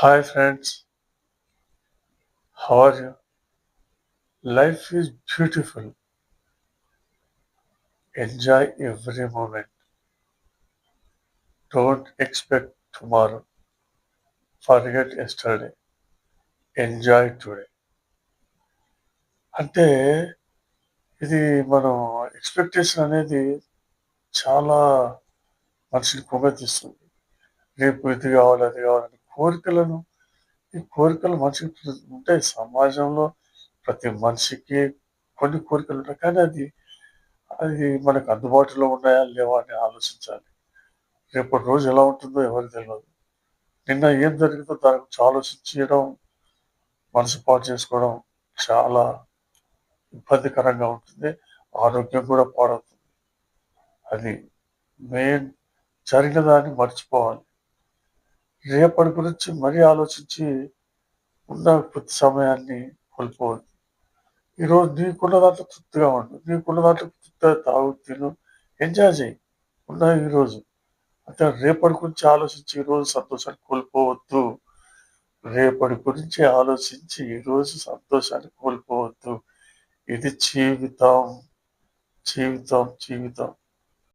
Hi friends, how are you? Life is beautiful. Enjoy every moment. Don't expect tomorrow. Forget yesterday. Enjoy today. అంటే ఇది మనం expectation అనేది చాలా మనిషిని కుంగతీస్తుంది. రేపు ఇది కావాలి, అది కావాలని ఈ కోరికలు మనిషికి ఉంటాయి. సమాజంలో ప్రతి మనిషికి కొన్ని కోరికలు ఉంటాయి. కానీ అది అది మనకు అందుబాటులో ఉన్నాయా లేవా అని ఆలోచించాలి. రేపటి రోజు ఎలా ఉంటుందో ఎవరికి తెలవదు. నిన్న ఏం జరిగిందో దాని గురించి ఆలోచించడం, మనసు పాడు చేసుకోవడం చాలా ఇబ్బందికరంగా ఉంటుంది. ఆరోగ్యం కూడా పాడవుతుంది. అది మెయిన్ జరిగిన దాన్ని మర్చిపోవాలి. రేపటి గురించి మరీ ఆలోచించి ఉన్న కొద్ది సమయాన్ని కోల్పోవద్దు. ఈరోజు నీకున్న దాంట్లో తృప్తిగా ఉండు. నీకున్న దాంట్లో తృప్తిగా తాగు, తిను, ఎంజాయ్ చేయి. ఉన్న ఈరోజు. అంటే రేపటి గురించి ఆలోచించి ఈరోజు సంతోషాన్ని కోల్పోవద్దు. రేపటి గురించి ఆలోచించి ఈరోజు సంతోషాన్ని కోల్పోవద్దు. ఇది జీవితం, జీవితం, జీవితం.